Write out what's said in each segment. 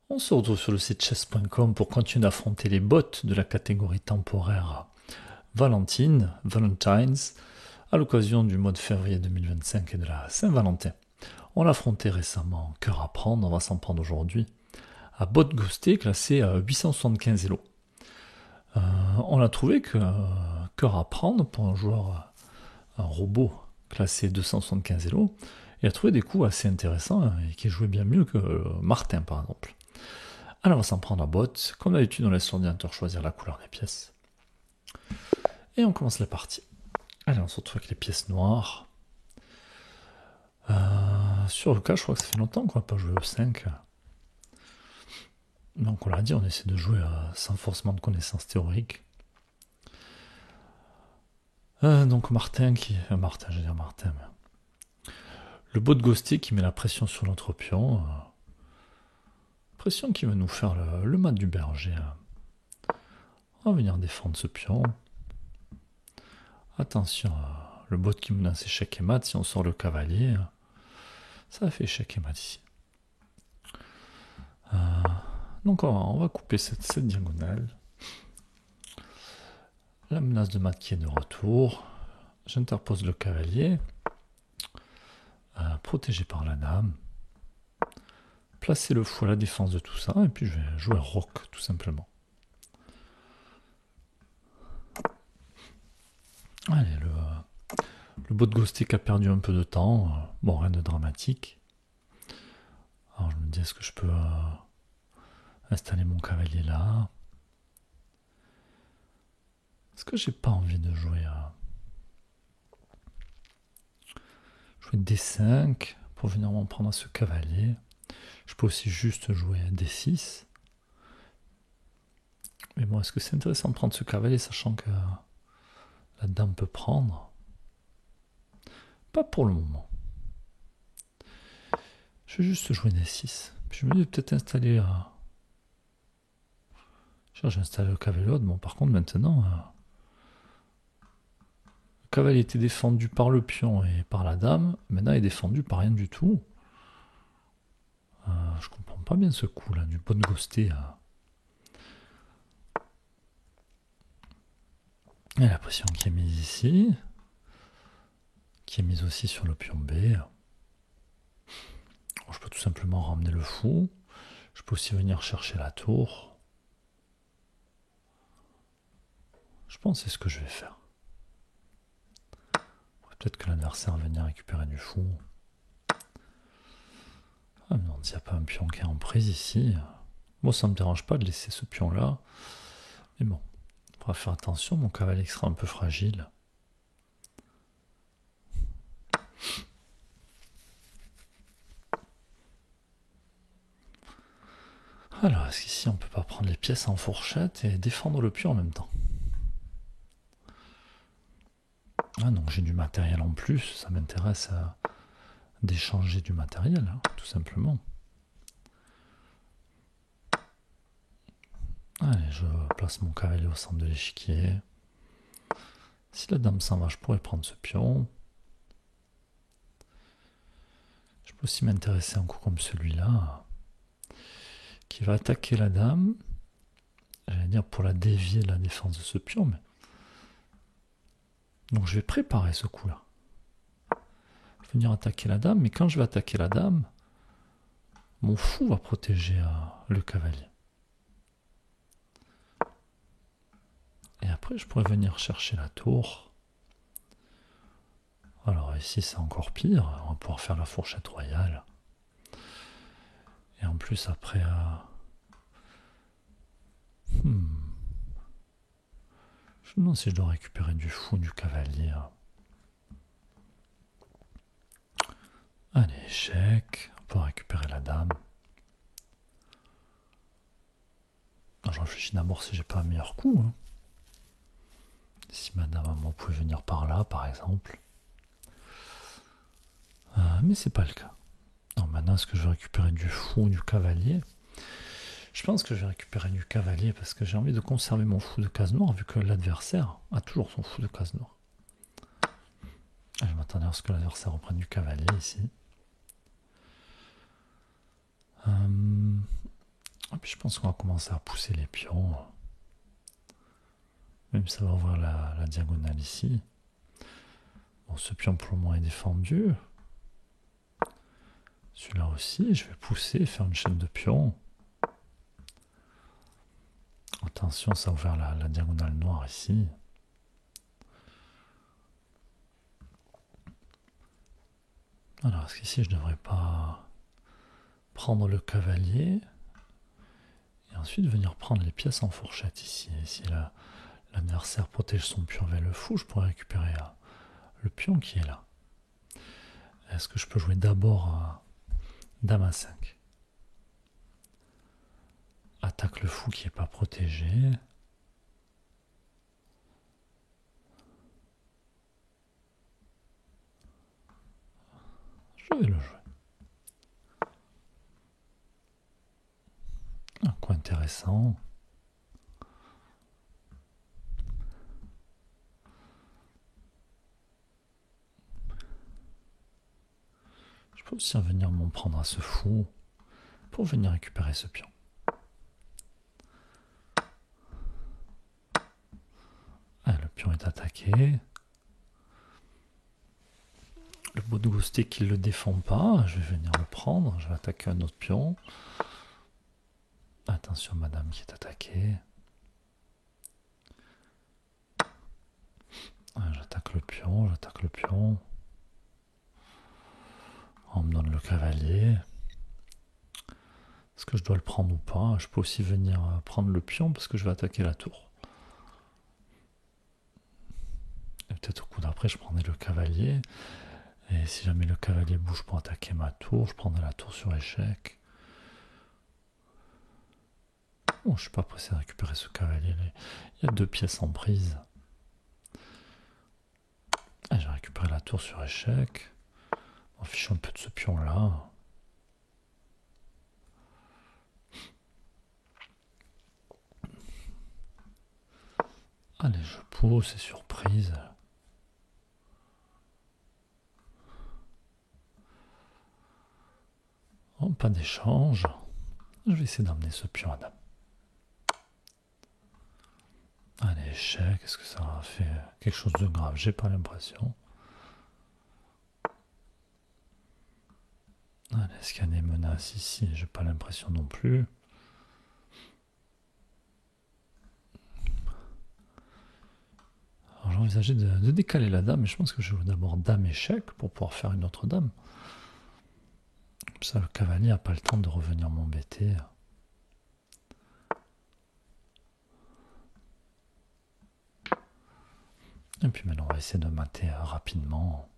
On se retrouve sur le site chess.com pour continuer d'affronter les bots de la catégorie temporaire Valentine's, à l'occasion du mois de février 2025 et de la Saint-Valentin. On l'a affronté récemment Cœur à prendre, on va s'en prendre aujourd'hui à Bot Ghosté, classé à 875 Elo. On a trouvé que Cœur à prendre, pour un joueur, un robot classé 275 Elo, il a trouvé des coups assez intéressants et qui jouaient bien mieux que Martin par exemple. Alors on va s'en prendre à bot. Comme d'habitude, on laisse l'ordinateur choisir la couleur des pièces. Et on commence la partie. Allez, on se retrouve avec les pièces noires. Sur le cas, je crois que ça fait longtemps qu'on n'a pas joué au 5. Donc on l'a dit, on essaie de jouer sans forcément de connaissances théoriques. Donc Martin, je veux dire Martin. Le bot ghosté qui met la pression sur notre pion. Pression qui va nous faire le mat du berger. On va venir défendre ce pion. Attention, le bot qui menace échec et mat, si on sort le cavalier, ça fait échec et mat ici. Donc on va couper cette diagonale. La menace de mat qui est de retour. J'interpose le cavalier. Protégé par la dame. Placer le fou à la défense de tout ça. Et puis je vais jouer roc tout simplement. Allez, le bot ghosté qui a perdu un peu de temps. Bon, rien de dramatique. Alors je me dis, est-ce que je peux installer mon cavalier là? Est-ce que j'ai pas envie de jouer D5 pour venir m'en prendre à ce cavalier? Je peux aussi juste jouer D6. Mais bon, est-ce que c'est intéressant de prendre ce cavalier sachant que la dame peut prendre? Pas pour le moment. Je vais juste jouer D6. Puis je me dis peut-être installer... J'ai installé le cavalier l'autre. Bon, par contre, maintenant... le cavalier était défendu par le pion et par la dame. Maintenant, il est défendu par rien du tout. Je comprends pas bien ce coup là, du bot ghosté. Et la pression qui est mise ici, qui est mise aussi sur le pion B. Je peux tout simplement ramener le fou. Je peux aussi venir chercher la tour. Je pense que c'est ce que je vais faire. Peut-être que l'adversaire va venir récupérer du fou. Ah, mais s'il n'y a pas un pion qui est en prise ici. Bon, ça ne me dérange pas de laisser ce pion-là. Mais bon, il faudra faire attention, mon cavalier sera un peu fragile. Alors, est-ce qu'ici on peut pas prendre les pièces en fourchette et défendre le pion en même temps? Ah, donc j'ai du matériel en plus, ça m'intéresse d'échanger du matériel, hein, tout simplement. Allez, je place mon cavalier au centre de l'échiquier. Si la dame s'en va, je pourrais prendre ce pion. Je peux aussi m'intéresser à un coup comme celui-là, qui va attaquer la dame. J'allais dire pour la dévier de la défense de ce pion, mais... Donc je vais préparer ce coup-là. Je vais venir attaquer la dame, mais quand je vais attaquer la dame, mon fou va protéger le cavalier. Et après, je pourrais venir chercher la tour. Alors ici, c'est encore pire. On va pouvoir faire la fourchette royale. Et en plus, après... Je me demande si je dois récupérer du fou, du cavalier. Allez, échec. On peut récupérer la dame. Je réfléchis d'abord si j'ai pas un meilleur coup. Hein. Si madame maman pouvait venir par là, par exemple. Mais c'est pas le cas. Non, maintenant, est-ce que je vais récupérer du fou ou du cavalier? Je pense que je vais récupérer du cavalier parce que j'ai envie de conserver mon fou de case noire vu que l'adversaire a toujours son fou de case noire. Je m'attendais à ce que l'adversaire reprenne du cavalier ici. puis je pense qu'on va commencer à pousser les pions. Même ça va ouvrir la diagonale ici. Bon, ce pion pour le moment est défendu. Celui-là aussi, je vais pousser, faire une chaîne de pions. Attention, ça a ouvert la diagonale noire ici. Alors, est-ce qu'ici je ne devrais pas prendre le cavalier et ensuite venir prendre les pièces en fourchette ici. Et si l'adversaire protège son pion vers le fou, je pourrais récupérer le pion qui est là. Est-ce que je peux jouer d'abord Dame à 5? Attaque le fou qui n'est pas protégé. Je vais le jouer. Un coup intéressant. Je peux aussi venir m'en prendre à ce fou pour venir récupérer ce pion. Ah, le pion est attaqué. Le beau de Ghosté qui ne le défend pas, je vais venir le prendre, je vais attaquer un autre pion. Attention madame qui est attaquée. Ah, j'attaque le pion, On me donne le cavalier. Est-ce que je dois le prendre ou pas? Je peux aussi venir prendre le pion parce que je vais attaquer la tour. Et peut-être au coup d'après je prendrai le cavalier. Et si jamais le cavalier bouge pour attaquer ma tour, je prendrai la tour sur échec. Bon, je ne suis pas pressé de récupérer ce cavalier. Il y a 2 pièces en prise. Ah, j'ai récupéré la tour sur échec. On fiche un peu de ce pion là. Allez, je pousse, c'est surprise. Oh, pas d'échange. Je vais essayer d'emmener ce pion à dame. Allez, échec, est-ce que ça a fait quelque chose de grave? J'ai pas l'impression. Allez, est-ce qu'il y a des menaces ici? J'ai pas l'impression non plus. Alors j'envisageais de décaler la dame, mais je pense que je joue d'abord dame échec pour pouvoir faire une autre dame. Comme ça, le cavalier n'a pas le temps de revenir m'embêter. Et puis maintenant, on va essayer de mater rapidement.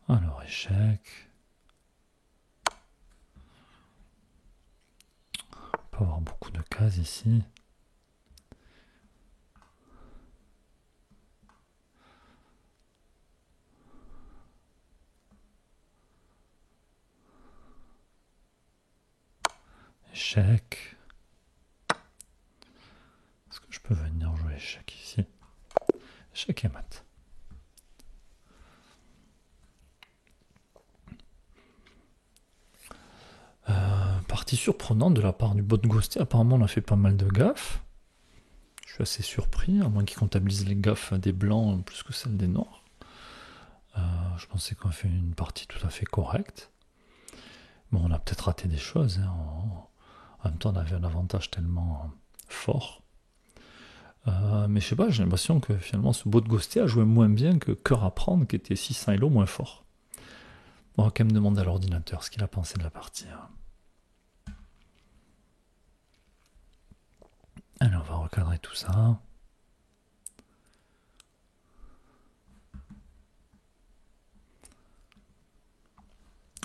Alors, échec. On peut avoir beaucoup de cases ici. Échec. Est-ce que je peux venir jouer échec ici? Échec et mat. Partie surprenante de la part du bot Ghosté. Apparemment, on a fait pas mal de gaffes. Je suis assez surpris, à moins qu'il comptabilise les gaffes des blancs plus que celles des noirs. Je pensais qu'on a fait une partie tout à fait correcte. Bon, on a peut-être raté des choses. Hein. En même temps, on avait un avantage tellement fort. Mais je sais pas, j'ai l'impression que finalement ce bot Ghosté a joué moins bien que Cœur à prendre, qui était 600 Elo moins fort. On va quand même demander à l'ordinateur ce qu'il a pensé de la partie. Allez, on va recadrer tout ça.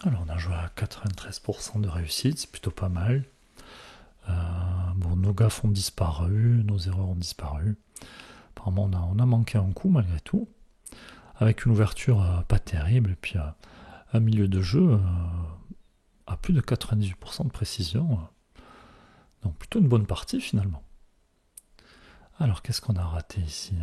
Alors, on a joué à 93% de réussite, c'est plutôt pas mal. Bon, nos gaffes ont disparu, nos erreurs ont disparu. Apparemment, on a manqué un coup malgré tout. Avec une ouverture pas terrible, et puis un milieu de jeu à plus de 98% de précision. Donc, plutôt une bonne partie finalement. Alors, qu'est-ce qu'on a raté ici?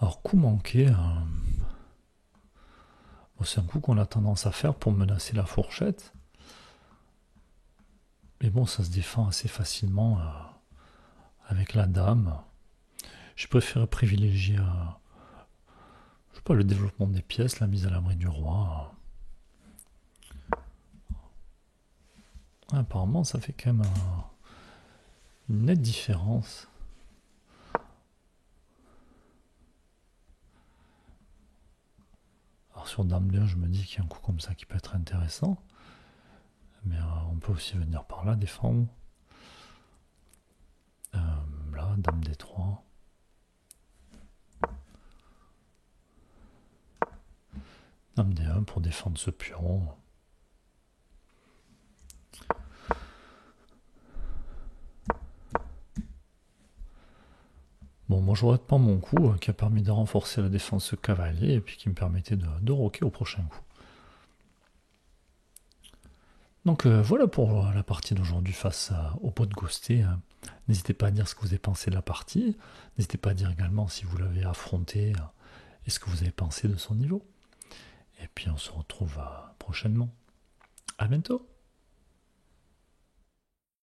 Alors, coup manqué, bon, c'est un coup qu'on a tendance à faire pour menacer la fourchette. Mais bon, ça se défend assez facilement avec la dame. J'ai préféré privilégier je sais pas, le développement des pièces, la mise à l'abri du roi. Apparemment, ça fait quand même une nette différence. Alors sur Dame 2, je me dis qu'il y a un coup comme ça qui peut être intéressant. Mais on peut aussi venir par là défendre. Là, Dame D3. Dame D1 pour défendre ce pion. Bon, moi je regrette pas mon coup qui a permis de renforcer la défense cavalier et puis qui me permettait de roquer au prochain coup. Donc voilà pour la partie d'aujourd'hui face au pot de ghosté. N'hésitez pas à dire ce que vous avez pensé de la partie. N'hésitez pas à dire également si vous l'avez affronté et ce que vous avez pensé de son niveau. Et puis on se retrouve prochainement. À bientôt.